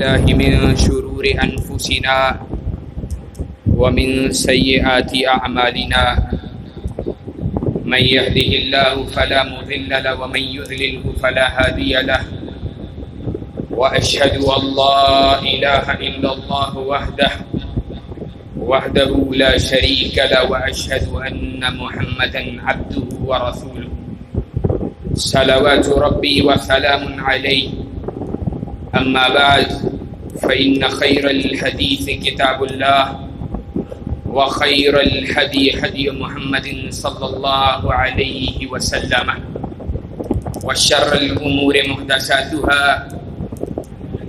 بالله من شرور أنفسنا ومن سيئات أعمالنا من يهده الله فلا مضل له ومن يضلله فلا هادي له وأشهد أن لا إله إلا الله وحده لا شريك له وأشهد أن محمدا عبده ورسوله صلوات ربي وسلام عليه أما بعد فإن خير الحديث كتاب الله وخير الهدي هدي محمد صلى الله عليه وسلم وشر الأمور محدثاتها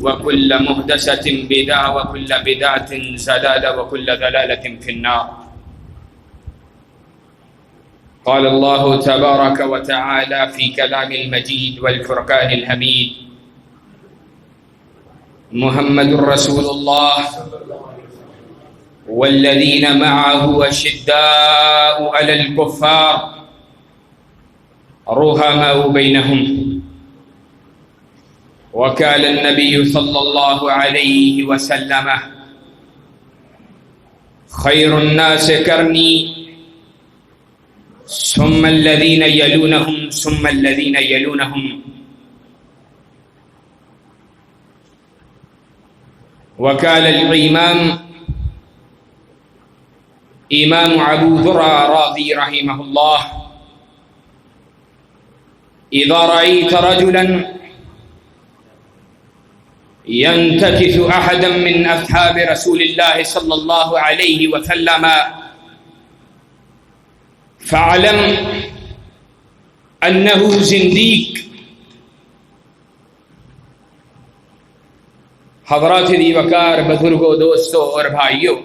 وكل محدثة بدعة وكل بدعة ضلالة وكل ضلالة في النار. قال الله تبارك وتعالى في كلام المجيد والفرقان الحميد: محمد رسول الله والذين معه أشداء على الكفار رحماء بينهم وقال النبي صلى الله عليه وسلم: خير الناس قرني ثم الذين يلونهم ثم الذين يلونهم. وقال الإمام امام ابو ذر راضي رحمه الله: اذا رأيت رجلا ينتكس احدا من اصحاب رسول الله صلى الله عليه وسلم فاعلم انه زنديق. حضرات دی وقار، بزرگوں، دوستوں اور بھائیوں،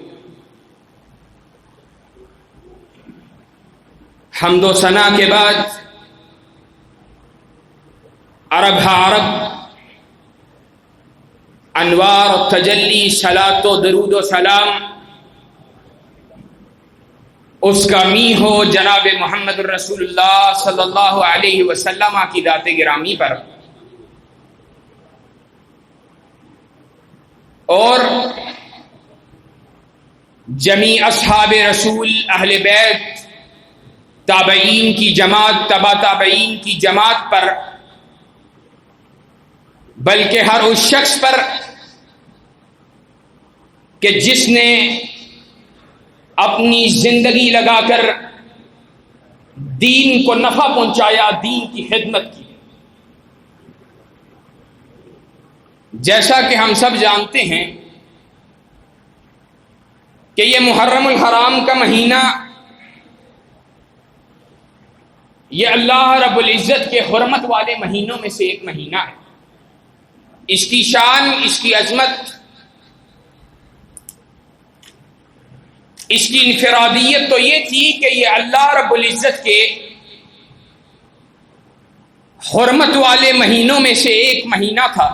حمد و ثنا کے بعد عرب انوار و تجلی، صلاۃ و درود و سلام اس کا می ہو جناب محمد الرسول اللہ صلی اللہ علیہ وسلم کی ذات گرامی پر، اور جمیع اصحاب رسول، اہل بیت، تابعین کی جماعت، تبع تابعین کی جماعت پر، بلکہ ہر اس شخص پر کہ جس نے اپنی زندگی لگا کر دین کو نفع پہنچایا، دین کی خدمت کی. جیسا کہ ہم سب جانتے ہیں کہ یہ محرم الحرام کا مہینہ یہ اللہ رب العزت کے حرمت والے مہینوں میں سے ایک مہینہ ہے. اس کی شان، اس کی عظمت، اس کی انفرادیت تو یہ تھی کہ یہ اللہ رب العزت کے حرمت والے مہینوں میں سے ایک مہینہ تھا.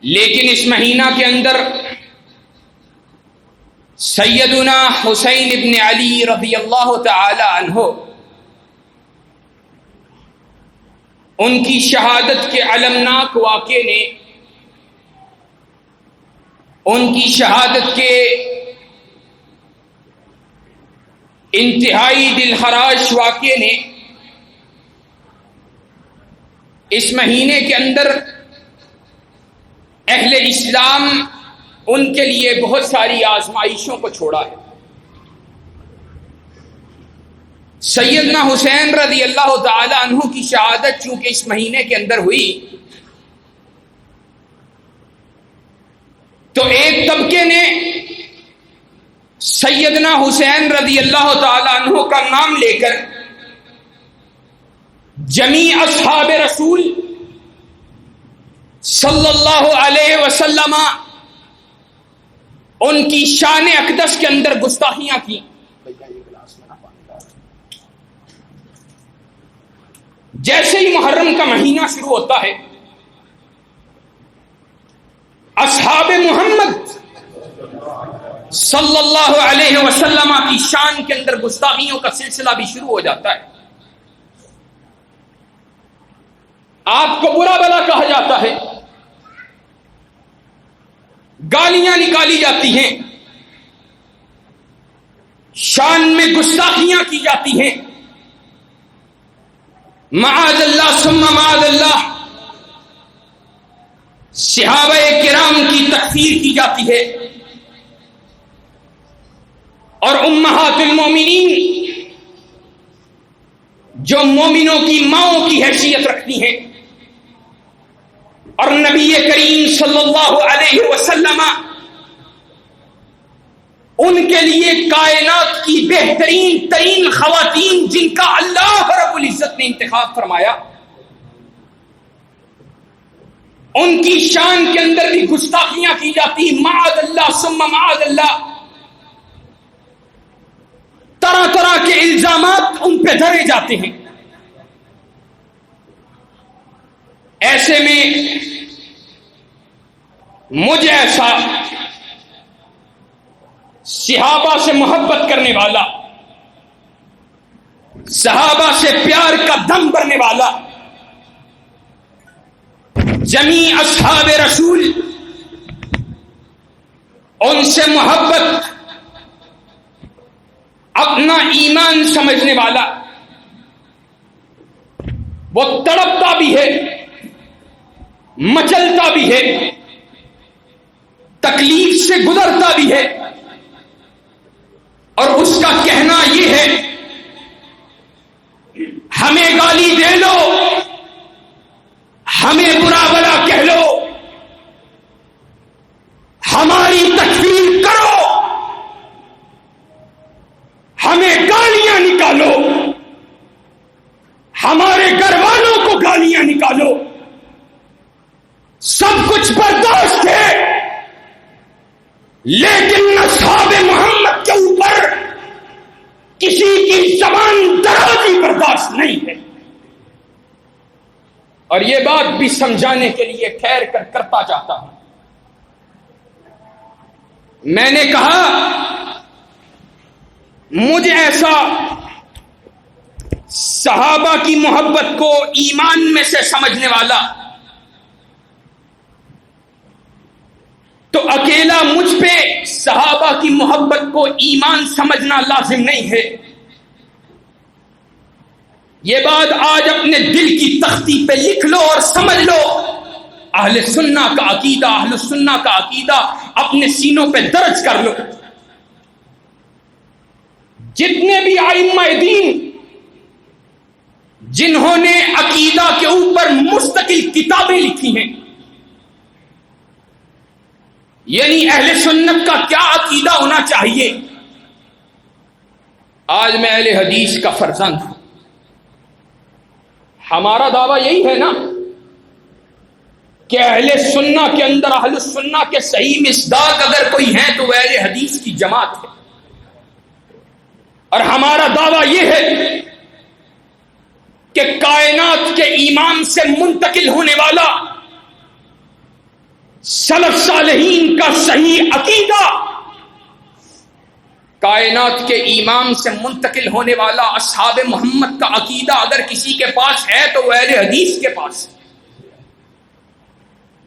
لیکن اس مہینہ کے اندر سیدنا حسین ابن علی رضی اللہ تعالی عنہ ان کی شہادت کے المناک واقعے نے، ان کی شہادت کے انتہائی دلخراش واقعے نے اس مہینے کے اندر اہل اسلام ان کے لیے بہت ساری آزمائشوں کو چھوڑا ہے. سیدنا حسین رضی اللہ تعالی عنہ کی شہادت چونکہ اس مہینے کے اندر ہوئی تو ایک طبقے نے سیدنا حسین رضی اللہ تعالی عنہ کا نام لے کر جمیع اصحاب رسول صلی اللہ علیہ وسلم ان کی شان اقدس کے اندر گستاخیاں کی. جیسے ہی محرم کا مہینہ شروع ہوتا ہے، اصحاب محمد صلی اللہ علیہ وسلم کی شان کے اندر گستاخیوں کا سلسلہ بھی شروع ہو جاتا ہے. آپ کو برا بلا کہا جاتا ہے، گالیاں نکالی جاتی ہیں، شان میں گستاخیاں کی جاتی ہیں، معاذ اللہ ثم معاذ اللہ صحابہ کرام کی تکفیر کی جاتی ہے، اور امہات المومنین جو مومنوں کی ماؤں کی حیثیت رکھتی ہیں اور نبی کریم صلی اللہ علیہ وسلم ان کے لیے کائنات کی بہترین ترین خواتین جن کا اللہ رب العزت نے انتخاب فرمایا، ان کی شان کے اندر بھی گستاخیاں کی جاتی، معاذ اللہ ثم معاذ اللہ، طرح طرح کے الزامات ان پہ دھرے جاتے ہیں۔ ایسے میں مجھے ایسا صحابہ سے محبت کرنے والا، صحابہ سے پیار کا دم بھرنے والا، جمیع اصحاب رسول ان سے محبت اپنا ایمان سمجھنے والا، وہ تڑپتا بھی ہے، مچلتا بھی ہے، تکلیف سے گزرتا بھی ہے، اور اس کا کہنا یہ ہے ہمیں گالی دے لو، ہمیں برا بھلا کہہ لو، ہماری تکفیر کرو، ہمیں گالیاں نکالو، ہمارے گھر والوں کو گالیاں نکالو، سب کچھ برداشت ہے، لیکن اصحاب محمد کے اوپر کسی کی زبان درازی برداشت نہیں ہے۔ اور یہ بات بھی سمجھانے کے لیے ٹھہر کر کرتا جاتا ہوں۔ میں نے کہا مجھے ایسا صحابہ کی محبت کو ایمان میں سے سمجھنے والا تو اکیلا مجھ پہ صحابہ کی محبت کو ایمان سمجھنا لازم نہیں ہے۔ یہ بات آج اپنے دل کی تختی پہ لکھ لو اور سمجھ لو، اہل سنہ کا عقیدہ، اہل سنہ کا عقیدہ اپنے سینوں پہ درج کر لو۔ جتنے بھی ائمہ دین جنہوں نے عقیدہ کے اوپر مستقل کتابیں لکھی ہیں، یعنی اہل سنت کا کیا عقیدہ ہونا چاہیے، آج میں اہل حدیث کا فرزند ہوں، ہمارا دعویٰ یہی ہے نا کہ اہل سنہ کے اندر اہل سنہ کے صحیح مصداق اگر کوئی ہے تو وہ اہل حدیث کی جماعت ہے، اور ہمارا دعویٰ یہ ہے کہ کائنات کے امام سے منتقل ہونے والا سلف صالحین کا صحیح عقیدہ، کائنات کے امام سے منتقل ہونے والا اصحاب محمد کا عقیدہ اگر کسی کے پاس ہے تو وہ اہل حدیث کے پاس ہے۔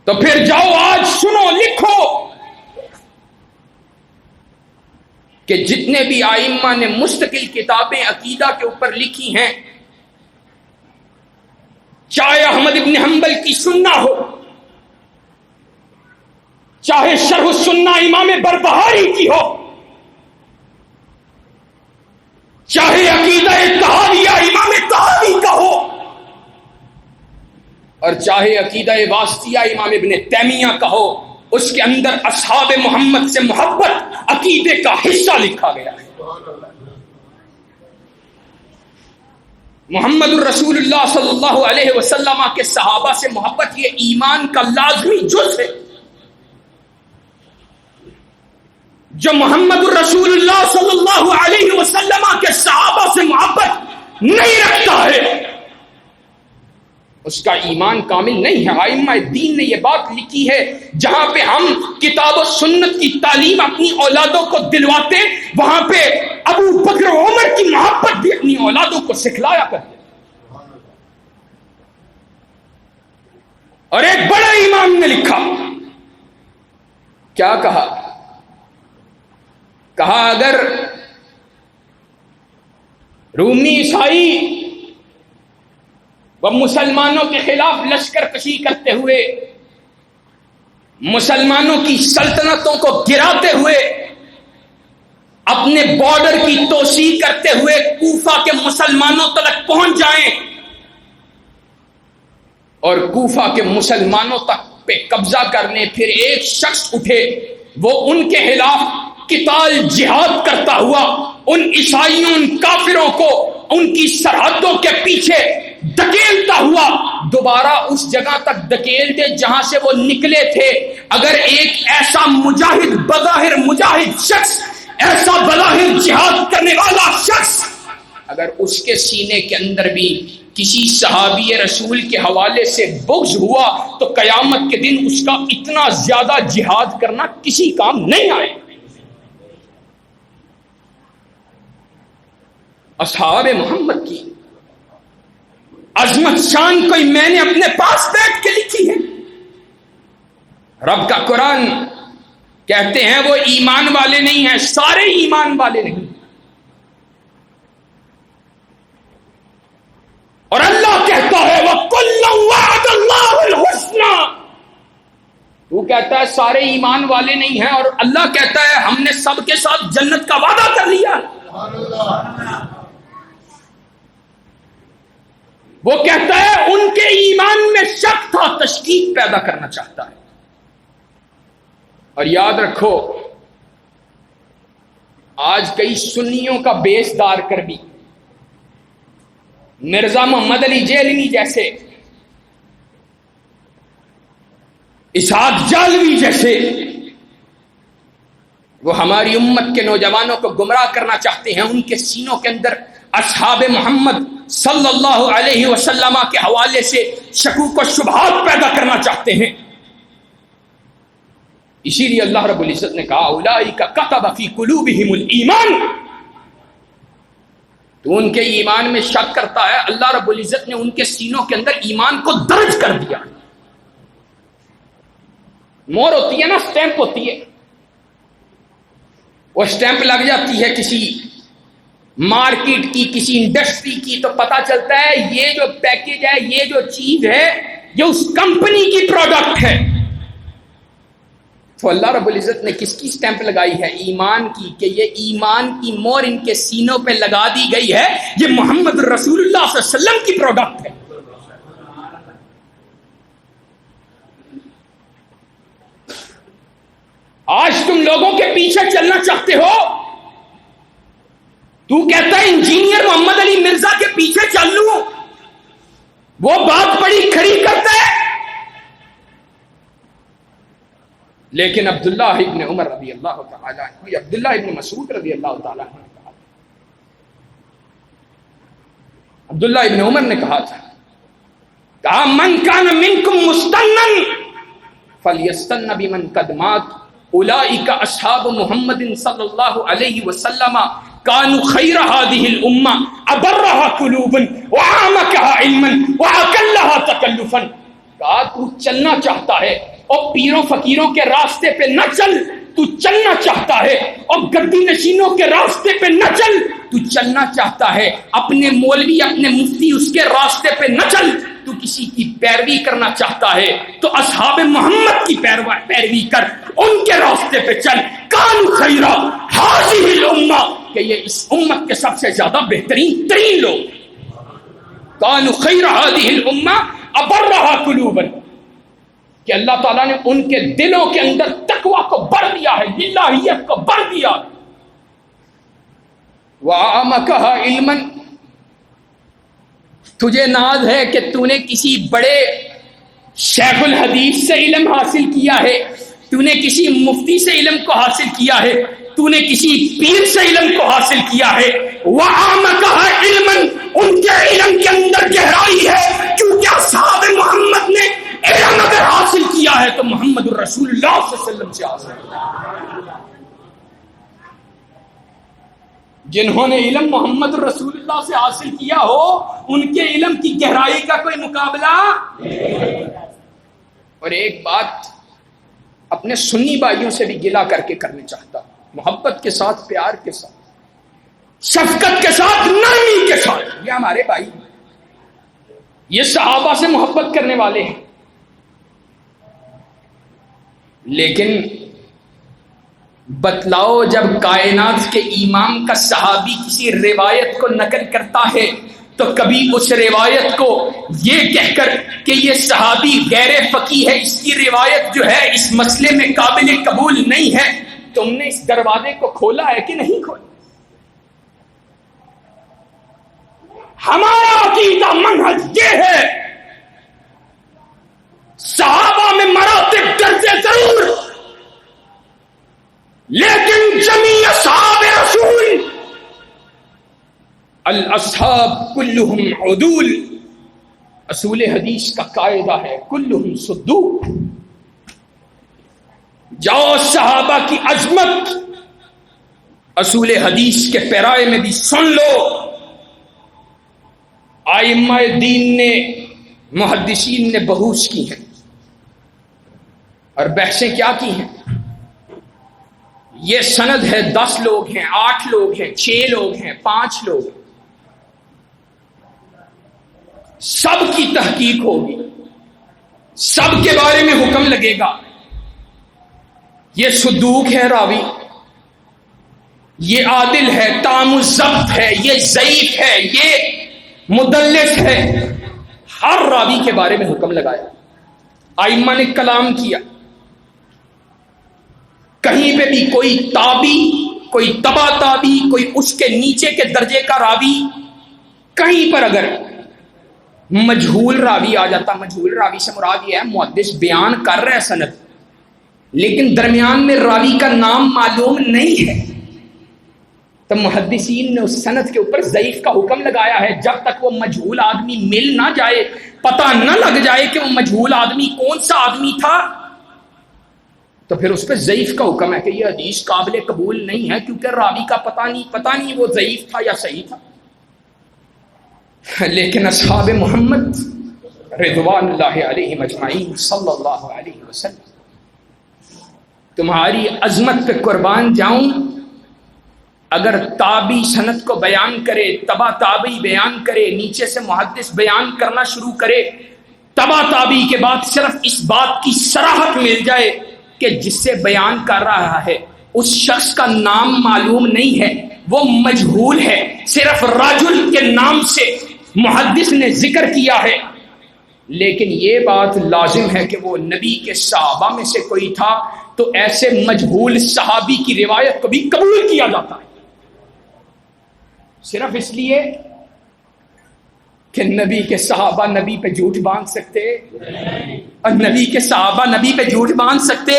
تو پھر جاؤ آج سنو، لکھو کہ جتنے بھی ائمہ نے مستقل کتابیں عقیدہ کے اوپر لکھی ہیں، چاہے احمد ابن حنبل کی سنہ ہو، چاہے شرح السنہ امام بربہاری کی ہو، چاہے عقیدہ اتحادیہ امام طحاوی کا ہو، اور چاہے عقیدہ واسطیہ امام ابن تیمیہ کا ہو، اس کے اندر اصحاب محمد سے محبت عقیدے کا حصہ لکھا گیا ہے۔ محمد الرسول اللہ صلی اللہ علیہ وسلم کے صحابہ سے محبت یہ ایمان کا لازمی جز ہے۔ جو محمد الرسول اللہ صلی اللہ علیہ وسلم کے صحابہ سے محبت نہیں رکھتا ہے اس کا ایمان کامل نہیں ہے۔ ائمہ دین نے یہ بات لکھی ہے، جہاں پہ ہم کتاب و سنت کی تعلیم اپنی اولادوں کو دلواتے، وہاں پہ ابو بکر و عمر کی محبت بھی اپنی اولادوں کو سکھلایا کرتے۔ اور ایک بڑا امام نے لکھا کیا کہا؟ کہا اگر رومی عیسائی وہ مسلمانوں کے خلاف لشکر کشی کرتے ہوئے، مسلمانوں کی سلطنتوں کو گراتے ہوئے، اپنے بارڈر کی توسیع کرتے ہوئے کوفہ کے مسلمانوں تک پہنچ جائیں اور کوفہ کے مسلمانوں تک پہ قبضہ کرنے، پھر ایک شخص اٹھے وہ ان کے خلاف قتال جہاد کرتا ہوا ان عیسائیوں، ان کافروں کو ان کی سرحدوں کے پیچھے دھکیلتا ہوا دوبارہ اس جگہ تک دھکیل دے جہاں سے وہ نکلے تھے، اگر ایک ایسا مجاہد، بظاہر مجاہد شخص، ایسا بظاہر جہاد کرنے والا شخص، اگر اس کے سینے کے اندر بھی کسی صحابی رسول کے حوالے سے بغض ہوا تو قیامت کے دن اس کا اتنا زیادہ جہاد کرنا کسی کام نہیں آئے۔ اصحاب محمد کی عظمت شان کوئی میں نے اپنے پاس بیٹھ کے لکھی ہے؟ رب کا قرآن کہتے ہیں وہ ایمان والے نہیں ہیں، سارے ایمان والے نہیں، اور اللہ کہتا ہے وَكُلًّا وَعَدَ اللَّهُ الْحُسْنَى، وہ کہتا ہے سارے ایمان والے نہیں ہیں، اور اللہ کہتا ہے ہم نے سب کے ساتھ جنت کا وعدہ کر لیا۔ وہ کہتا ہے ان کے ایمان میں شک تھا، تشکیک پیدا کرنا چاہتا ہے۔ اور یاد رکھو آج کئی سنیوں کا بیس دار کر بھی مرزا محمد علی جیلنی جیسے، اسحاق جالوی جیسے، وہ ہماری امت کے نوجوانوں کو گمراہ کرنا چاہتے ہیں، ان کے سینوں کے اندر اصحاب محمد صلی اللہ علیہ وسلم کے حوالے سے شکوک و شبہات پیدا کرنا چاہتے ہیں۔ اسی لیے اللہ رب العزت نے کہا اولئک کتب فی قلوبہم الایمان، تو ان کے ایمان میں شک کرتا ہے، اللہ رب العزت نے ان کے سینوں کے اندر ایمان کو درج کر دیا۔ مور ہوتی ہے نا، سٹیمپ ہوتی ہے، وہ سٹیمپ لگ جاتی ہے کسی مارکیٹ کی، کسی انڈسٹری کی، تو پتا چلتا ہے یہ جو پیکج ہے، یہ جو چیز ہے، یہ اس کمپنی کی پروڈکٹ ہے۔ تو اللہ رب العزت نے کس کی سٹیمپ لگائی ہے؟ ایمان کی، کہ یہ ایمان کی مور ان کے سینوں پہ لگا دی گئی ہے، یہ محمد رسول اللہ صلی اللہ علیہ وسلم کی پروڈکٹ ہے۔ آج تم لوگوں کے پیچھے چلنا چاہتے ہو، تو کہتا ہے انجینئر محمد علی مرزا کے پیچھے چل لوں، وہ بات بڑی کھڑی کرتا ہے، لیکن عبداللہ ابن عمر رضی اللہ تعالیٰ عنہ، عبداللہ ابن مسعود رضی اللہ تعالیٰ عنہ نے کہا، عبداللہ ابن عمر نے کہا من کان منکم مستنن فلیستن بمن قد مات اولئک اصحاب محمد صلی اللہ علیہ وسلم کانوا خیر هذه الامہ ابرها قلوبا وعامکها علما واقلها تکلفا۔ کہا تو چلنا چاہتا ہے اور پیروں فقیروں کے راستے پہ نہ چل، تو چلنا چاہتا ہے اور گدی نشینوں کے راستے پہ نہ چل، تو چلنا چاہتا ہے اپنے مولوی، اپنے مفتی اس کے راستے پہ نہ چل، تو کسی کی پیروی کرنا چاہتا ہے تو اصحاب محمد کی پیروی کر، ان کے راستے پہ چل۔ کانوا خیر هذه الامہ، کہ یہ اس امت کے سب سے زیادہ بہترین ترین لوگ، کانوا خیر هذه الامہ ابرها قلوبا، کہ اللہ تعالیٰ نے ان کے دلوں کے اندر تقوی کو بڑھ دیا ہے، الہیت کو بڑھ دیا۔ وَعَامَكَهَا عِلْمًا، تجھے ناز ہے کہ تو نے کسی بڑے شیخ الحدیث سے علم حاصل کیا ہے، تو نے کسی مفتی سے علم کو حاصل کیا ہے، تو نے کسی پیر سے علم کو حاصل کیا ہے۔ وَعَامَكَهَا عِلْمًا، ان کے علم کے اندر گہرائی ہے، کیونکہ اصحاب محمد نے علم اگر حاصل کیا ہے تو محمد الرسول اللہ صلی اللہ علیہ وسلم سے حاصل کیا۔ جنہوں نے علم محمد الرسول اللہ سے حاصل کیا ہو، ان کے علم کی گہرائی کا کوئی مقابلہ۔ اور ایک بات اپنے سنی بھائیوں سے بھی گلا کر کے کرنے چاہتا ہوں، محبت کے ساتھ، پیار کے ساتھ، شفقت کے ساتھ، نرمی کے ساتھ. یہ ہمارے بھائی، یہ صحابہ سے محبت کرنے والے ہیں. لیکن بتلاؤ جب کائنات کے امام کا صحابی کسی روایت کو نقل کرتا ہے تو کبھی اس روایت کو یہ کہہ کر کہ یہ صحابی غیر فقیہ ہے، اس کی روایت جو ہے اس مسئلے میں قابل قبول نہیں ہے، تم نے اس دروازے کو کھولا ہے کہ نہیں کھولا؟ ہمارا عقیدہ منہج یہ ہے، صحابہ میں مراتب درجے ضرور، لیکن جمیع اصحاب رسول الاصحاب کلہم عدول. اصول حدیث کا قاعدہ ہے کلہم صدوق. جاؤ صحابہ کی عظمت اصول حدیث کے پیرائے میں بھی سن لو. ائمہ دین نے، محدثین نے بحوث کی ہیں اور بحثیں کیا کی ہیں. یہ سند ہے، 10 لوگ ہیں، 8 لوگ ہیں، 6 لوگ ہیں، 5 لوگ ہیں، سب کی تحقیق ہوگی، سب کے بارے میں حکم لگے گا. یہ صدوق ہے راوی، یہ عادل ہے، تام الضبط ہے، یہ ضعیف ہے، یہ مدلس ہے. ہر راوی کے بارے میں حکم لگایا. ائمہ نے کلام کیا. کہیں پہ بھی کوئی تابی، کوئی تبا تابی، کوئی اس کے نیچے کے درجے کا راوی، کہیں پر اگر مجہول راوی آ جاتا، مجہول راوی سے مراد یہ ہے محدث بیان کر رہے سند لیکن درمیان میں راوی کا نام معلوم نہیں ہے، تو محدثین نے اس سند کے اوپر ضعیف کا حکم لگایا ہے. جب تک وہ مجہول آدمی مل نہ جائے، پتہ نہ لگ جائے کہ وہ مجہول آدمی کون سا آدمی تھا، تو پھر اس پہ ضعیف کا حکم ہے کہ یہ حدیث قابل قبول نہیں ہے، کیونکہ راوی کا پتہ نہیں وہ ضعیف تھا یا صحیح تھا. لیکن اصحاب محمد رضوان اللہ علیہم اجمعین صلی اللہ علیہ وسلم، تمہاری عظمت پہ قربان جاؤں، اگر تابی سند کو بیان کرے، تبا تابی بیان کرے، نیچے سے محدث بیان کرنا شروع کرے، تبا تابی کے بعد صرف اس بات کی صراحت مل جائے کہ جس سے بیان کر رہا ہے اس شخص کا نام معلوم نہیں ہے، وہ مجہول ہے، صرف رجل کے نام سے محدث نے ذکر کیا ہے، لیکن یہ بات لازم ہے کہ وہ نبی کے صحابہ میں سے کوئی تھا، تو ایسے مجہول صحابی کی روایت کو بھی قبول کیا جاتا ہے، صرف اس لیے کہ نبی کے صحابہ نبی پہ جھوٹ باندھ سکتے اور نبی کے صحابہ نبی پہ جھوٹ باندھ سکتے.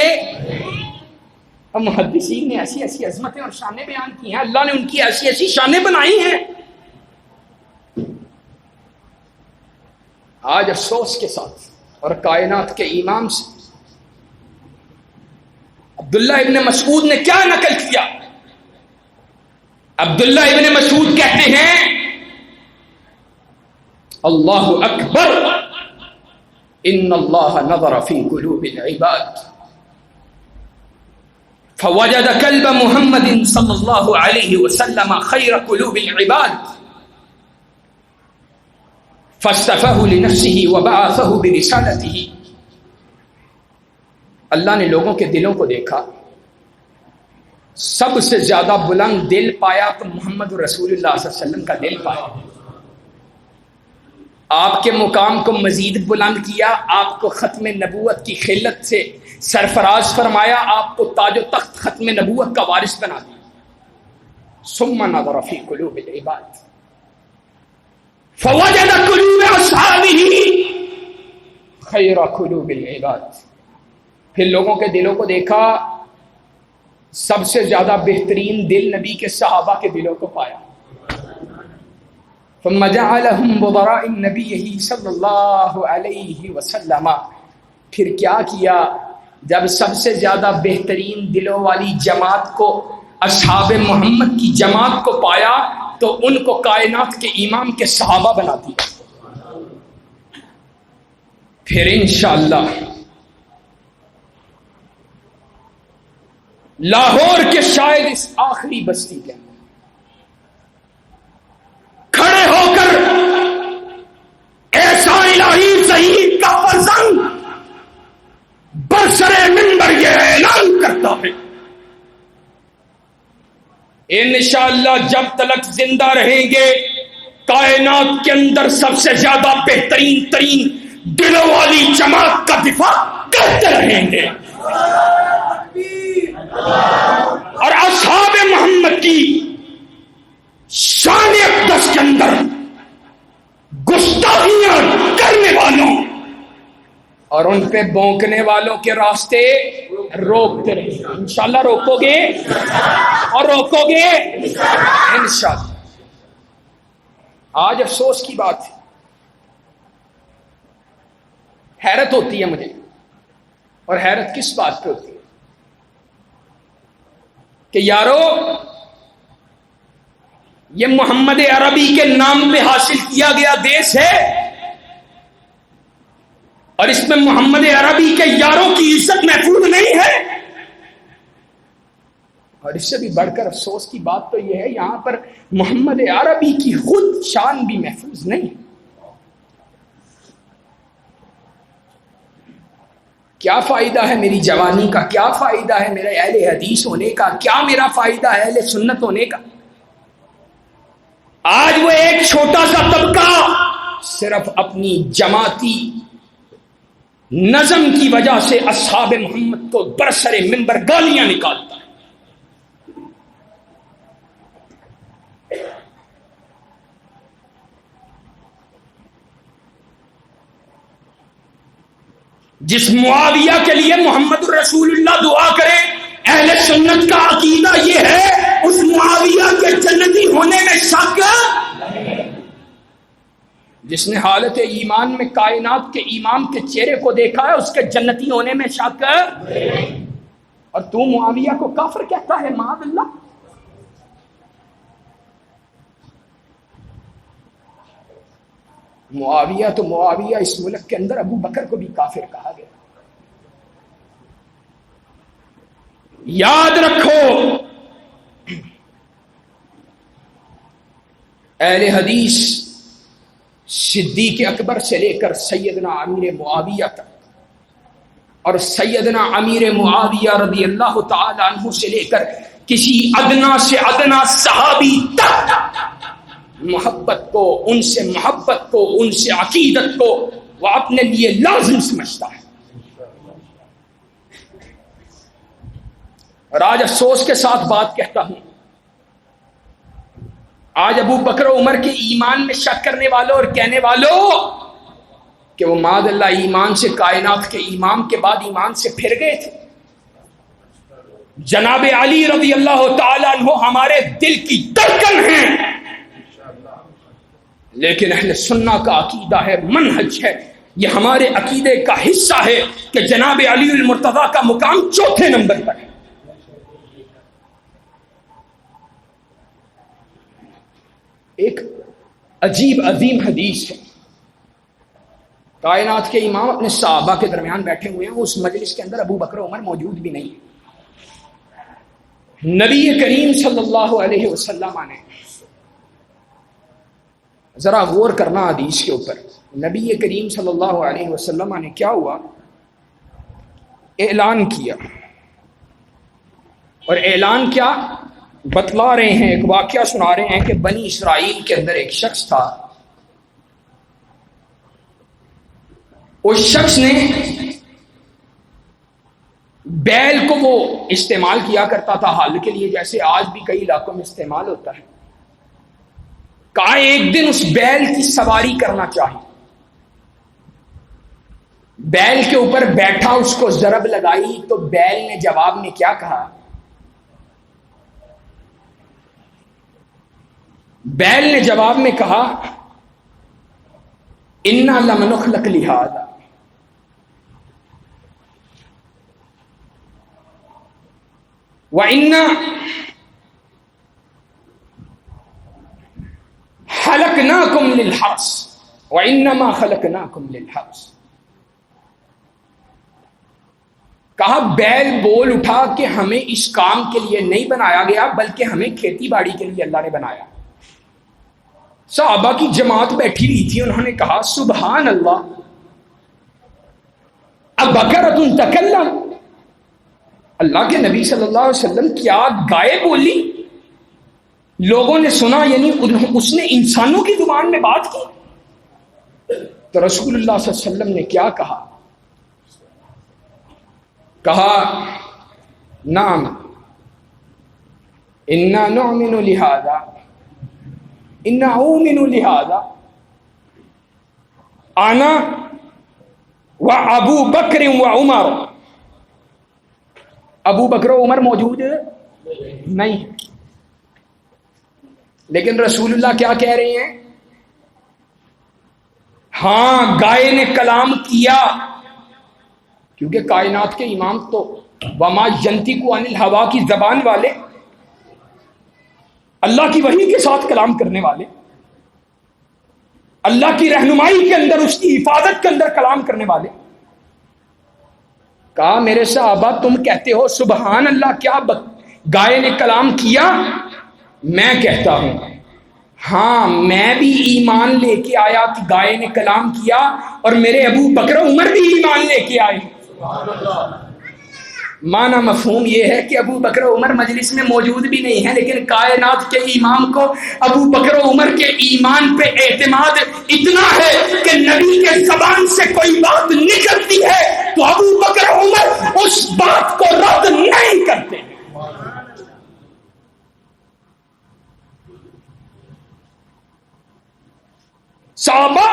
اور محدثین نے ایسی ایسی عظمتیں اور شانیں بیان کی ہیں، اللہ نے ان کی ایسی ایسی شانیں بنائی ہیں. آج افسوس کے ساتھ اور کائنات کے امام سے عبداللہ ابن مسعود نے کیا نقل کیا؟ عبداللہ ابن مسعود کہتے ہیں اللہ اکبر ان اللہ نظر فی قلوب العباد فوجد قلب محمد صلی اللہ علیہ وسلم خیر قلوب العباد فاصطفاه لنفسه وبعثه برسالته. اللہ نے لوگوں کے دلوں کو دیکھا، سب سے زیادہ بلند دل پایا تو محمد رسول اللہ صلی اللہ علیہ وسلم کا دل پایا. آپ کے مقام کو مزید بلند کیا، آپ کو ختم نبوت کی خلت سے سرفراز فرمایا، آپ کو تاج و تخت ختم نبوت کا وارث بنا دیا. ثم نظر فی قلوب العباد فوجد قلوب اصحابہ خیر قلوب العباد. پھر لوگوں کے دلوں کو دیکھا، سب سے زیادہ بہترین دل نبی کے صحابہ کے دلوں کو پایا. ثم جعلهم بضراء النبی صلی اللہ علیہ وسلم. پھر کیا کیا؟ جب سب سے زیادہ بہترین دلوں والی جماعت کو، اصحاب محمد کی جماعت کو پایا تو ان کو کائنات کے امام کے صحابہ بنا دیا. پھر انشاءاللہ لاہور کے شاید اس آخری بستی کے اندر کھڑے ہو کر ایسا الہی شہید کا فرزند برسرے منبر یہ اعلان کرتا ہے، انشاءاللہ جب تلک زندہ رہیں گے کائنات کے اندر سب سے زیادہ بہترین ترین دلوں والی جماعت کا دفاع کرتے رہیں گے، اور اصحاب محمد کی شان اقدس کے اندر گستاخیاں کرنے والوں اور ان پہ بونکنے والوں کے راستے روکتے رہیں گے۔ انشاءاللہ روکو گے اور روکو گے انشاءاللہ۔ آج افسوس کی بات ہے، حیرت ہوتی ہے مجھے، اور حیرت کس بات پہ ہوتی ہے کہ یارو یہ محمد عربی کے نام پہ حاصل کیا گیا دیش ہے، اور اس میں محمد عربی کے یاروں کی عزت محفوظ نہیں ہے، اور اس سے بھی بڑھ کر افسوس کی بات تو یہ ہے یہاں پر محمد عربی کی خود شان بھی محفوظ نہیں ہے۔ کیا فائدہ ہے میری جوانی کا، کیا فائدہ ہے میرے اہل حدیث ہونے کا، کیا میرا فائدہ ہے اہل سنت ہونے کا؟ آج وہ ایک چھوٹا سا طبقہ صرف اپنی جماعتی نظم کی وجہ سے اصحاب محمد کو برسر منبر گالیاں نکالتا ہے۔ جس معاویہ کے لیے محمد الرسول اللہ دعا کرے، اہل سنت کا عقیدہ یہ ہے اس معاویہ کے جنتی ہونے میں شک، جس نے حالت ایمان میں کائنات کے امام کے چہرے کو دیکھا ہے اس کے جنتی ہونے میں شک، اور تو معاویہ کو کافر کہتا ہے، معاذ اللہ۔ معاویہ تو معاویہ، اس ملک کے اندر ابو بکر کو بھی کافر کہا گیا۔ یاد رکھو اہل حدیث صدیق اکبر سے لے کر سیدنا امیر معاویہ تک، اور سیدنا امیر معاویہ رضی اللہ تعالی عنہ سے لے کر کسی ادنا سے ادنا صحابی تک محبت کو، ان سے محبت کو، ان سے عقیدت کو وہ اپنے لیے لازم سمجھتا ہے۔ اور آج افسوس کے ساتھ بات کہتا ہوں، آج ابو بکر و عمر کے ایمان میں شک کرنے والوں اور کہنے والوں کہ وہ معاذ اللہ ایمان سے، کائنات کے امام کے بعد ایمان سے پھر گئے تھے، جناب علی رضی اللہ تعالی عنہ ہمارے دل کی دھڑکن ہیں، لیکن اہل سنہ کا عقیدہ ہے، منہج ہے، یہ ہمارے عقیدے کا حصہ ہے کہ جناب علی المرتضیٰ کا مقام چوتھے نمبر پر ہے۔ ایک عجیب عظیم حدیث ہے، کائنات کے امام اپنے صحابہ کے درمیان بیٹھے ہوئے ہیں، اس مجلس کے اندر ابو بکر و عمر موجود بھی نہیں ہے۔ نبی کریم صلی اللہ علیہ وسلم نے، ذرا غور کرنا حدیث کے اوپر، نبی کریم صلی اللہ علیہ وسلم نے کیا ہوا، اعلان کیا، اور اعلان کیا بتلا رہے ہیں، ایک واقعہ سنا رہے ہیں کہ بنی اسرائیل کے اندر ایک شخص تھا، اس شخص نے بیل کو وہ استعمال کیا کرتا تھا حل کے لیے، جیسے آج بھی کئی علاقوں میں استعمال ہوتا ہے۔ کہا ایک دن اس بیل کی سواری کرنا چاہیے، بیل کے اوپر بیٹھا، اس کو ضرب لگائی تو بیل نے جواب میں کیا کہا؟ بیل نے جواب میں کہا انا لم نخلق لہذا، وَإِنَّا خَلَقْنَاكُمْ لِلْحَرْثِ وَإِنَّمَا خَلَقْنَاكُمْ لِلْحَرْثِ۔ کہا بیل بول اٹھا کہ ہمیں اس کام کے لیے نہیں بنایا گیا بلکہ ہمیں کھیتی باڑی کے لیے اللہ نے بنایا. صحابہ کی جماعت بیٹھی ہوئی تھی, انہوں نے کہا سبحان اللہ ابکرۃ تکلم, اللہ کے نبی صلی اللہ علیہ وسلم کیا گائے بولی؟ لوگوں نے سنا, یعنی اس نے انسانوں کی زبان میں بات کی. تو رسول اللہ صلی اللہ علیہ وسلم نے کیا کہا؟ کہا نعم انا نؤمن لہذا انا اؤمن لہذا انا و ابو بکر و عمر. ابو بکر و عمر موجود نہیں, لیکن رسول اللہ کیا کہہ رہے ہیں؟ ہاں گائے نے کلام کیا, کیونکہ کائنات کے امام تو وما ینطق عن الہوا کی زبان والے, اللہ کی وحی کے ساتھ کلام کرنے والے, اللہ کی رہنمائی کے اندر, اس کی حفاظت کے اندر کلام کرنے والے. کہا میرے صحابہ تم کہتے ہو سبحان اللہ, کیا گائے نے کلام کیا؟ میں کہتا ہوں ہاں میں بھی ایمان لے کے آیا کہ گائے نے کلام کیا, اور میرے ابو بکر عمر بھی ایمان لے کے آئے. معنی مفہوم یہ ہے کہ ابو بکر عمر مجلس میں موجود بھی نہیں ہے, لیکن کائنات کے امام کو ابو بکر عمر کے ایمان پہ اعتماد اتنا ہے کہ نبی کے زبان سے کوئی بات نکلتی ہے تو ابو بکر عمر اس بات کو رد نہیں کرتے. صحابہ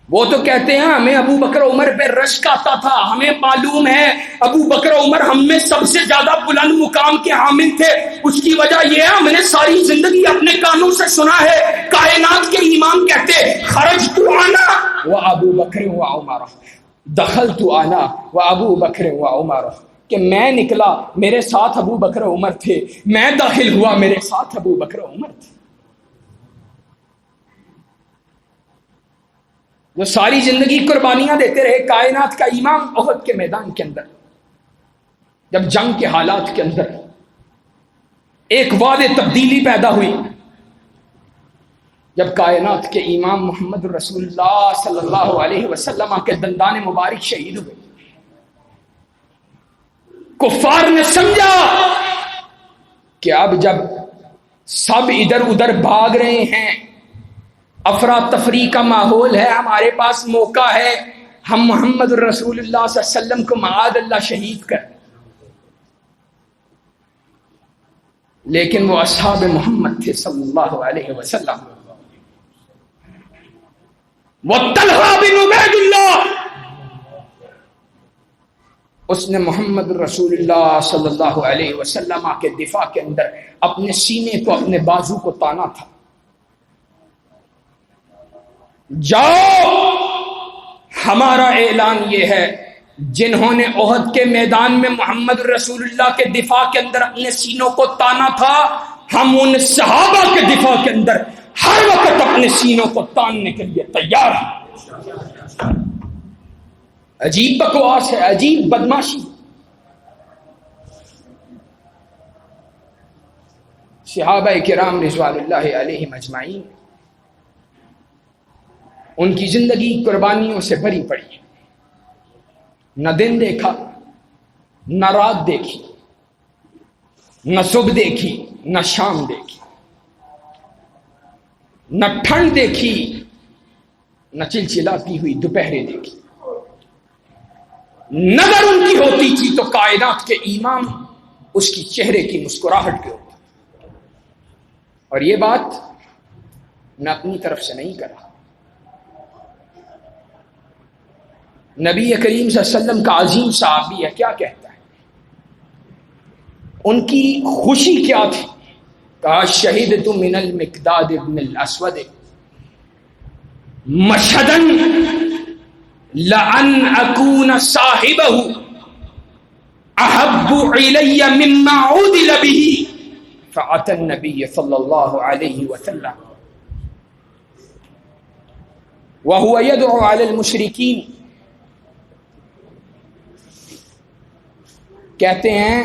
وہ تو کہتے ہیں ہمیں ابو بکر عمر پہ رشک آتا تھا, ہمیں معلوم ہے ابو بکر عمر ہم میں سب سے زیادہ بلند مقام کے حامل تھے, اس کی وجہ یہ ہے ہم نے ساری زندگی اپنے کانوں سے سنا ہے کائنات کے امام کہتے خرجت انا و ابو بکر و عمر, دخلت انا و ابو بکر و عمر, کہ میں نکلا میرے ساتھ ابو بکر عمر تھے, میں داخل ہوا میرے ساتھ ابو بکر عمر تھے. جو ساری زندگی قربانیاں دیتے رہے, کائنات کا امام احد کے میدان کے اندر جب جنگ کے حالات کے اندر ایک واضح تبدیلی پیدا ہوئی, جب کائنات کے امام محمد رسول اللہ صلی اللہ علیہ وسلم کے دندان مبارک شہید ہوئے, کفار نے سمجھا کہ اب جب سب ادھر ادھر بھاگ رہے ہیں, افراتفری کا ماحول ہے, ہمارے پاس موقع ہے, ہم محمد رسول اللہ صلی اللہ علیہ وسلم کو معاذ اللہ شہید کر. لیکن وہ اصحاب محمد تھے صلی اللہ علیہ وسلم, وہ طلحہ بن عبید اللہ, اس نے محمد رسول اللہ صلی اللہ علیہ وسلم کے دفاع کے اندر اپنے سینے کو, اپنے بازو کو تانا تھا. جاؤ ہمارا اعلان یہ ہے, جنہوں نے احد کے میدان میں محمد رسول اللہ کے دفاع کے اندر اپنے سینوں کو تانا تھا, ہم ان صحابہ کے دفاع کے اندر ہر وقت اپنے سینوں کو تاننے کے لیے تیار ہیں. عجیب بکواس ہے, عجیب بدماشی. صحابہ کرام رضوان اللہ علیہم اجمعین, ان کی زندگی قربانیوں سے بھری پڑی, نہ دن دیکھا, نہ رات دیکھی, نہ صبح دیکھی, نہ شام دیکھی, نہ ٹھنڈ دیکھی, نہ چلچلاتی ہوئی دوپہریں دیکھی. نظر ان کی ہوتی تھی تو کائنات کے امام اس کی چہرے کی مسکراہٹ پہ ہوتی. اور یہ بات میں اپنی طرف سے نہیں کر رہا, نبی کریم صلی اللہ علیہ وسلم کا عظیم صحابی ہے, کیا کہتا ہے, ان کی خوشی کیا تھی؟ کہا شہدت من المقداد ابن الاسود مشہدا لأن اکون صاحبہ احب علی مما عودل به فأتى النبی صلی اللہ علیہ وسلم وهو يدعو على المشركين کہتے ہیں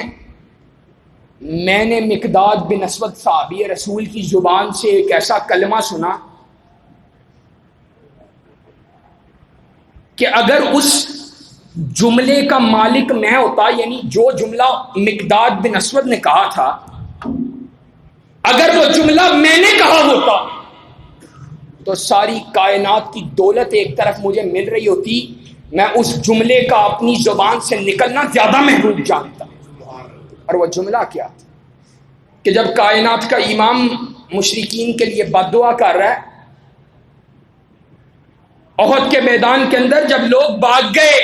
میں نے مقداد بن اسود صحابی رسول کی زبان سے ایک ایسا کلمہ سنا کہ اگر اس جملے کا مالک میں ہوتا، یعنی جو جملہ مقداد بن اسود نے کہا تھا، اگر وہ جملہ میں نے کہا ہوتا تو ساری کائنات کی دولت ایک طرف مجھے مل رہی ہوتی، میں اس جملے کا اپنی زبان سے نکلنا زیادہ محبوب جانتا۔ اور وہ جملہ کیا تھا کہ جب کائنات کا امام مشرکین کے لیے بد دعا کر رہا ہے، احد کے میدان کے اندر جب لوگ بھاگ گئے،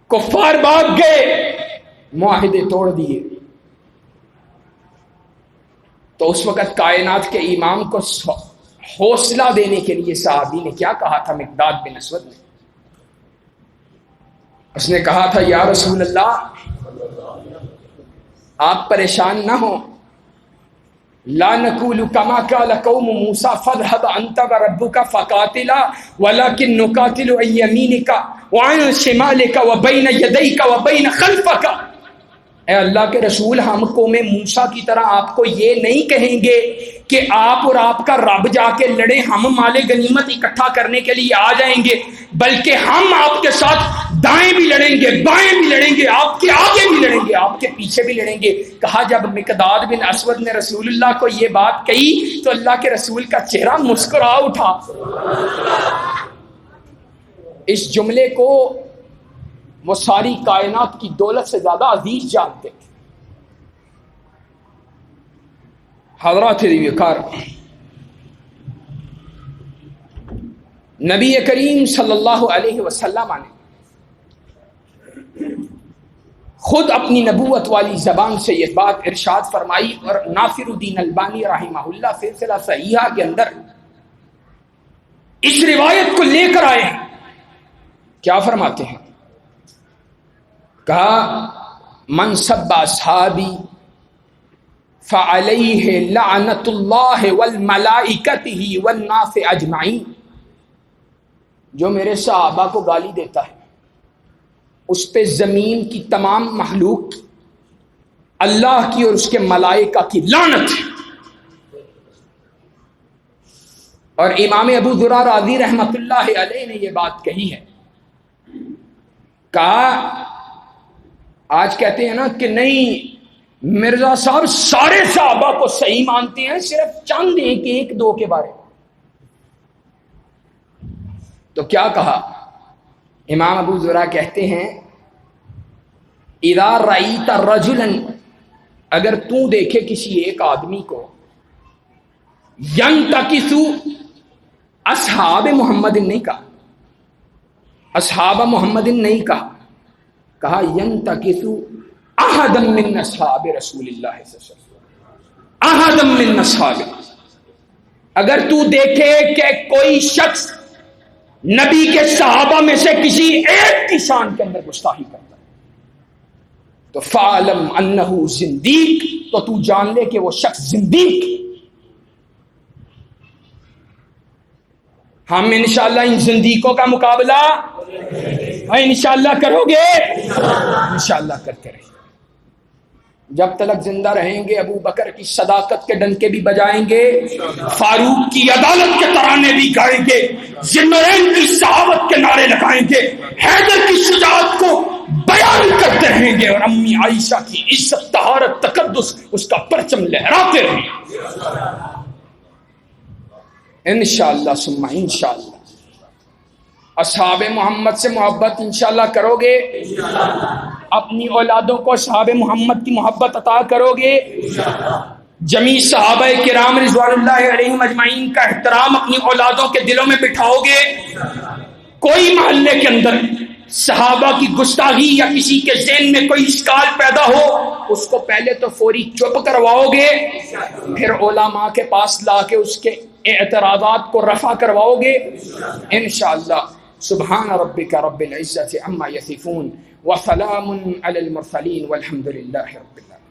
کفار بھاگ گئے، معاہدے توڑ دیے، تو اس وقت کائنات کے امام کو حوصلہ دینے کے لیے صحابی نے کیا کہا تھا؟ مقداد بن اسود نے، اس نے کہا تھا یا رسول اللہ آپ پریشان نہ ہو، لا نقول كما قال قوم موسى فاذهب انت وربك فقاتلا ولكن نقاتل عن يمينك وعن شمالك وبين يديك وبين خلفك۔ اے اللہ کے رسول، ہم قوم موسیٰ کی طرح آپ کو یہ نہیں کہیں گے کہ آپ اور آپ کا رب جا کے لڑیں، ہم مال غنیمت اکٹھا کرنے کے لیے آ جائیں گے، بلکہ ہم آپ کے ساتھ دائیں بھی لڑیں گے، بائیں بھی لڑیں گے، آپ کے آگے بھی لڑیں گے، آپ کے پیچھے بھی لڑیں گے۔ کہا جب مقداد بن اسود نے رسول اللہ کو یہ بات کہی تو اللہ کے رسول کا چہرہ مسکرا اٹھا۔ اس جملے کو وہ ساری کائنات کی دولت سے زیادہ عزیز جانتے تھے۔ حضرات وقار، نبی کریم صلی اللہ علیہ وسلم نے خود اپنی نبوت والی زبان سے یہ بات ارشاد فرمائی، اور ناصر الدین البانی رحمہ اللہ سلسلہ صحیحہ کے اندر اس روایت کو لے کر آئے ہیں۔ کیا فرماتے ہیں؟ کہا من سب اصحابی فعلیہ لعنت اللہ والملائکتہ والناس اجمعین، جو میرے صحابہ کو گالی دیتا ہے اس پہ زمین کی تمام مخلوق کی، اللہ کی اور اس کے ملائکہ کی لعنت ہے۔ اور امام ابو ذرہ رازی رحمت اللہ علیہ نے یہ بات کہی ہے، کہا آج کہتے ہیں نا کہ نہیں مرزا صاحب سارے صحابہ کو صحیح مانتے ہیں، صرف چند ایک دو کے بارے میں۔ تو کیا کہا امام ابو ذرہ؟ کہتے ہیں اذا رأیت رجلا، اگر تو دیکھے کسی ایک آدمی کو، ینتقص اصحاب محمد نہیں کہا، اصحاب محمد نہیں کہا، کہا ینتقص احدا من اصحاب رسول اللہ صلی اللہ علیہ وسلم، احدا من اصحاب، اگر تو دیکھے کہ کوئی شخص نبی کے صحابہ میں سے کسی ایک کی شان کے اندر گستاخی کرتا ہے تو فعلم انہ زندیق، تو تو جان لے کہ وہ شخص زندیق۔ ہم انشاءاللہ ان زندیقوں کا مقابلہ انشاءاللہ کرو گے، انشاءاللہ کرتے رہیں۔ جب تلک زندہ رہیں گے ابو بکر کی صداقت کے ڈنکے بھی بجائیں گے، فاروق کی عدالت کے ترانے بھی گائیں گے، ذمرین کی صحابت کے نعرے لگائیں گے، حیدر کی شجاعت کو بیان کرتے رہیں گے، اور امی عائشہ کی عزت، طہارت، تقدس، اس کا پرچم لہراتے رہیں گے انشاءاللہ ثم انشاءاللہ۔ اصحاب محمد سے محبت انشاءاللہ کرو گے، اپنی اولادوں کو اصحاب محمد کی محبت عطا کرو گے، جمیع صحابہ کرام رضوان اللہ علیہم اجمعین کا احترام اپنی اولادوں کے دلوں میں بٹھاؤ گے۔ کوئی محلے کے اندر صحابہ کی گستاخی یا کسی کے ذہن میں کوئی اشکال پیدا ہو، اس کو پہلے تو فوری چپ کرواؤ گے، پھر علماء کے پاس لا کے اس کے اعتراضات کو رفع کرواؤ گے انشاءاللہ۔ سبحان ربک رب العزت عما یصفون وسلام علی المرسلین والحمد للہ رب العالمین۔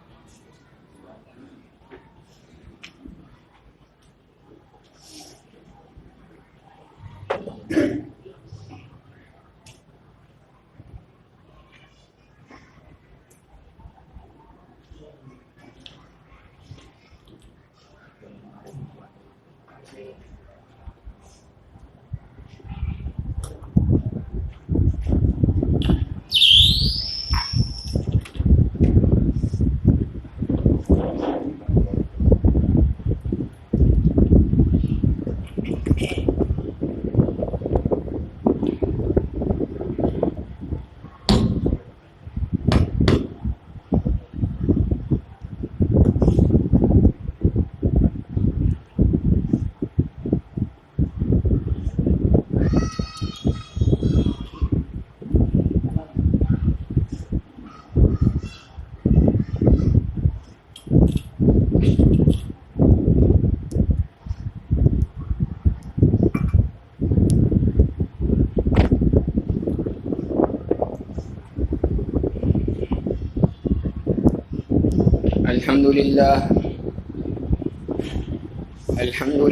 الحمد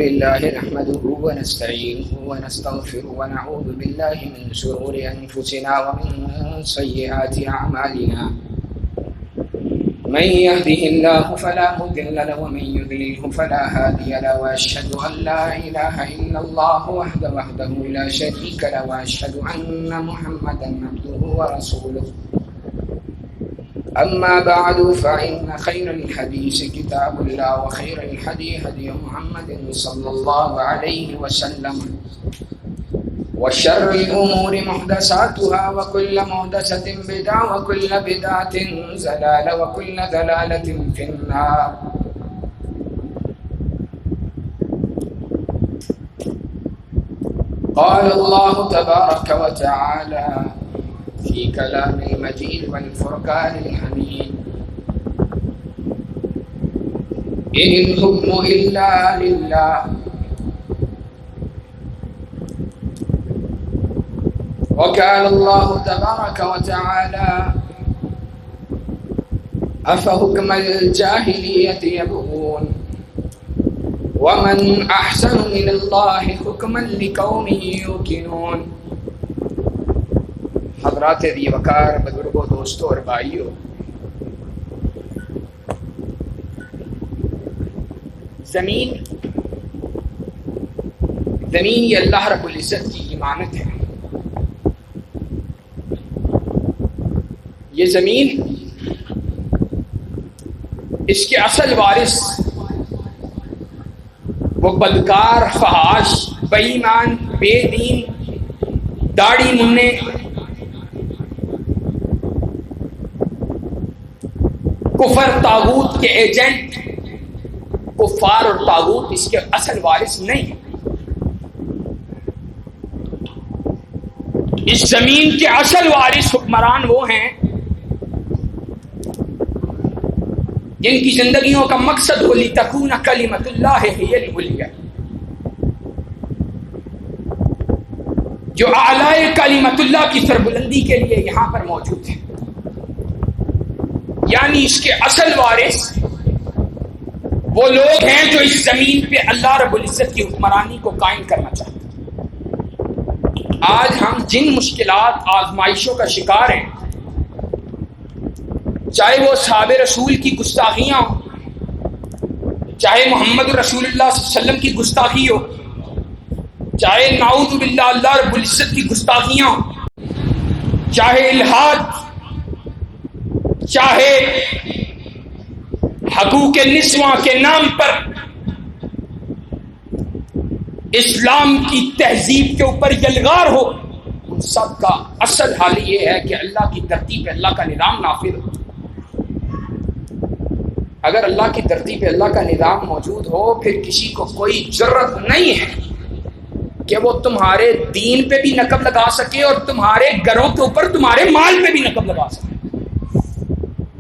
لله نحمده ونستعينه ونستغفره ونعوذ بالله من شرور أنفسنا ومن سيئات أعمالنا من يهده الله فلا مضل له ومن يضلله فلا هادي له وأشهد أن لا إله إلا الله وحده لا شريك له وأشهد أن محمدا عبده ورسوله أما بعد فإن خير الحديث كتاب الله وخير الهدي هدي محمد صلى الله عليه وسلم وشر الأمور محدثاتها وكل محدثة بدعة وكل بدعة ضلالة وكل ضلالة في النار. قال الله تبارك وتعالى في كلام المجيد والفرقان الحميد إن الحكم إلا لله وقال الله تبارك وتعالى أفحكم الجاهلية يبغون ومن أحسن من الله حكما لقوم يوقنون. حضرات ذی وقار بزرگوں دوستوں اور بھائیوں، زمین یہ اللہ رب العزت کی امانت ہے. یہ زمین اس کے اصل وارث وہ بدکار، فحاش، بے ایمان، بے دین، داڑھی مننے، کفر طاغوت کے ایجنٹ، کفار اور طاغوت اس کے اصل وارث نہیں. اس زمین کے اصل وارث حکمران وہ ہیں جن کی زندگیوں کا مقصد ہو لِتَكُونَ کلمۃ اللہ ہی العلیٰ، جو اعلی کلمۃ اللہ کی سربلندی کے لیے یہاں پر موجود ہیں. یعنی اس کے اصل وارث وہ لوگ ہیں جو اس زمین پہ اللہ رب العزت کی حکمرانی کو قائم کرنا چاہتے ہیں. آج ہم جن مشکلات، آزمائشوں کا شکار ہیں، چاہے وہ صحابہ رسول کی گستاخیاں ہوں، چاہے محمد رسول اللہ صلی اللہ علیہ وسلم کی گستاخی ہو، چاہے نعوذ باللہ اللہ رب العزت کی گستاخیاں ہوں، چاہے الحاد، چاہے حقوق نسواں کے نام پر اسلام کی تہذیب کے اوپر یلغار ہو، ان سب کا اصل حال یہ ہے کہ اللہ کی دھرتی پہ اللہ کا نظام نافذ ہو. اگر اللہ کی دھرتی پہ اللہ کا نظام موجود ہو، پھر کسی کو کوئی جرت نہیں ہے کہ وہ تمہارے دین پہ بھی نقب لگا سکے اور تمہارے گھروں کے اوپر تمہارے مال پہ بھی نقب لگا سکے.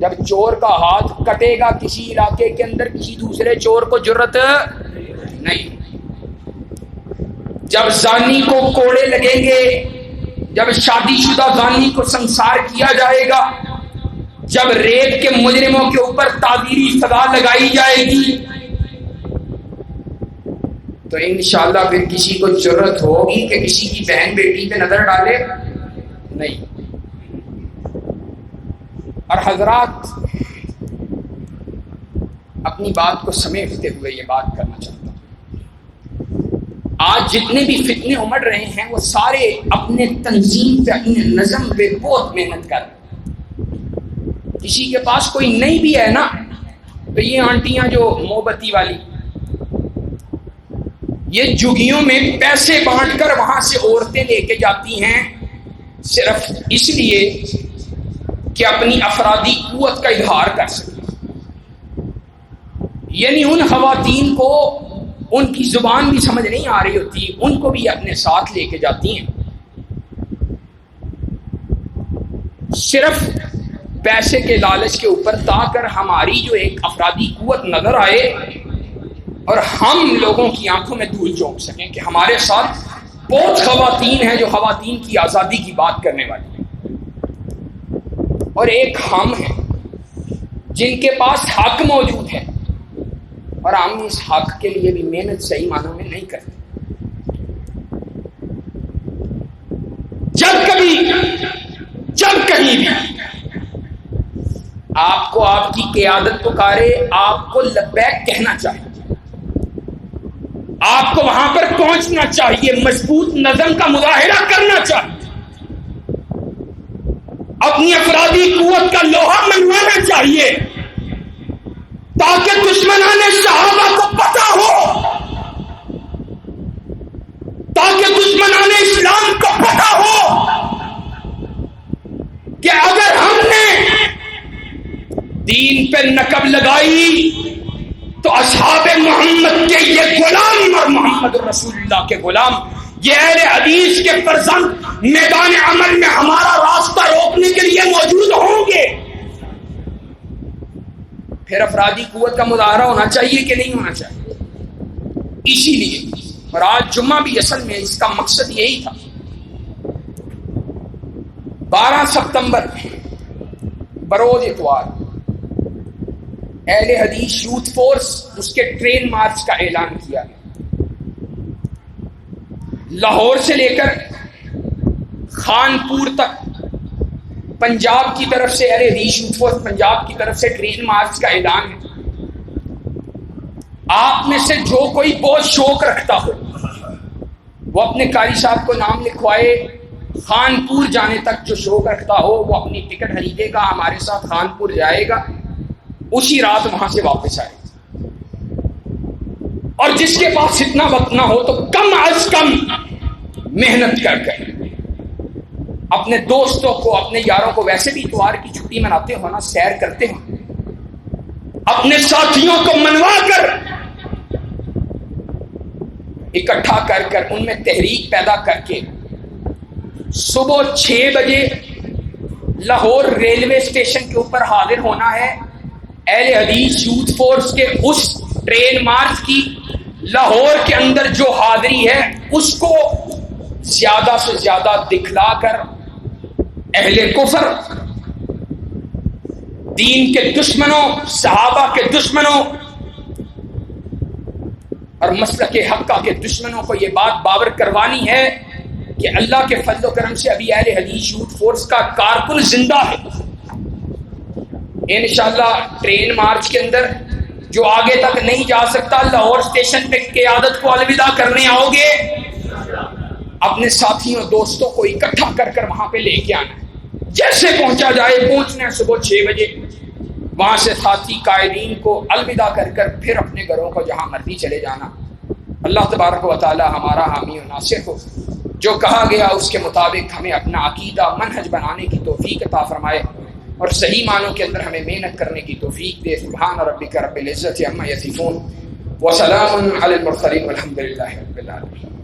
جب چور کا ہاتھ کٹے گا کسی علاقے کے اندر، کسی دوسرے چور کو جرت نہیں. جب زانی کو کوڑے لگیں گے، جب شادی شدہ زانی کو سنسار کیا جائے گا، جب ریپ کے مجرموں کے اوپر تعزیری سزا لگائی جائے گی، تو انشاءاللہ پھر کسی کو جرت ہوگی کہ کسی کی بہن بیٹی پہ نظر ڈالے؟ نہیں. اور حضرات، اپنی بات کو سمیٹتے ہوئے یہ بات کرنا چاہتا ہوں، آج جتنے بھی فتنے امڑ رہے ہیں وہ سارے اپنے تنظیم پہ، اپنے نظم پہ بہت محنت کر رہے ہیں. کسی کے پاس کوئی نہیں بھی ہے نا، تو یہ آنٹیاں جو موم بتی والی، یہ جھگیوں میں پیسے بانٹ کر وہاں سے عورتیں لے کے جاتی ہیں، صرف اس لیے کہ اپنی افرادی قوت کا اظہار کر سکیں. یعنی ان خواتین کو ان کی زبان بھی سمجھ نہیں آ رہی ہوتی، ان کو بھی اپنے ساتھ لے کے جاتی ہیں، صرف پیسے کے لالچ کے اوپر، تاکہ ہماری جو ایک افرادی قوت نظر آئے اور ہم لوگوں کی آنکھوں میں دھول جھونک سکیں کہ ہمارے ساتھ بہت خواتین ہیں جو خواتین کی آزادی کی بات کرنے والی ہیں، اور ایک ہم ہیں جن کے پاس حق موجود ہے، اور ہم اس حق کے لیے بھی محنت صحیح معنوں میں نہیں کرتے۔ جب کہیں بھی آپ کو آپ کی قیادت پکارے، آپ کو لبیک کہنا چاہیے، آپ کو وہاں پر پہنچنا چاہیے، مضبوط نظم کا مظاہرہ کرنا چاہیے، اپنی افرادی قوت کا لوہا منوانا چاہیے، تاکہ دشمنان صحابہ کو پتہ ہو، تاکہ دشمنان اسلام کو پتہ ہو کہ اگر ہم نے دین پہ نقب لگائی تو اصحاب محمد کے یہ غلام اور محمد رسول اللہ کے غلام، یہ اہل حدیث کے فرزند میدان عمل میں ہمارا راستہ روکنے کے لیے موجود ہوں گے۔ پھر افرادی قوت کا مظاہرہ ہونا چاہیے کہ نہیں ہونا چاہیے؟ اسی لیے، اور آج جمعہ بھی اصل میں اس کا مقصد یہی تھا، 12 ستمبر بروز اتوار اہل حدیث یوتھ فورس اس کے ٹرین مارچ کا اعلان کیا گیا۔ لاہور سے لے کر خانپور تک پنجاب کی طرف سے اہل حدیث یوتھ فورس پنجاب کی طرف سے ٹرین مارچ کا اعلان ہے۔ آپ میں سے جو کوئی بہت شوق رکھتا ہو وہ اپنے قاری صاحب کو نام لکھوائے، خانپور جانے تک جو شوق رکھتا ہو وہ اپنی ٹکٹ خریدے گا، ہمارے ساتھ خانپور جائے گا، اسی رات وہاں سے واپس آئے گا۔ اور جس کے پاس اتنا وقت نہ ہو تو کم از کم محنت کر اپنے دوستوں کو، اپنے یاروں کو، ویسے بھی اتوار کی چھٹی مناتے ہو نا، سیر کرتے ہو، اپنے ساتھیوں کو منوا کر اکٹھا کر ان میں تحریک پیدا کر کے صبح 6 بجے لاہور ریلوے اسٹیشن کے اوپر حاضر ہونا ہے۔ اہل حدیث یوتھ فورس کے اس ٹرین مارچ کی لاہور کے اندر جو حاضری ہے اس کو زیادہ سے زیادہ دکھلا کر اہل کفر، دین کے دشمنوں، صحابہ کے دشمنوں اور مسلک حقہ کے دشمنوں کو یہ بات باور کروانی ہے کہ اللہ کے فضل و کرم سے ابھی اہل حدیث یوتھ فورس کا کارکن زندہ ہے۔ انشاءاللہ ٹرین مارچ کے اندر جو آگے تک نہیں جا سکتا، لاہور اسٹیشن پہ قیادت کو الوداع کرنے آؤ گے، اپنے ساتھیوں دوستوں کو اکٹھا کر وہاں پہ لے کے آنا ہے۔ جیسے پہنچا جائے، پہنچنا ہے صبح 6 بجے، وہاں سے ساتھی قائدین کو الوداع کر پھر اپنے گھروں کو جہاں مرضی چلے جانا۔ اللہ تبارک و تعالی ہمارا حامی و ناصر ہو، جو کہا گیا اس کے مطابق ہمیں اپنا عقیدہ منہج بنانے کی توفیق عطا فرمائے اور صحیح معنوں کے اندر ہمیں محنت کرنے کی توفیق دے۔ سبحان ربک رب العزت عما یصفون وسلام علی المرسلین والحمد للہ رب العالمین۔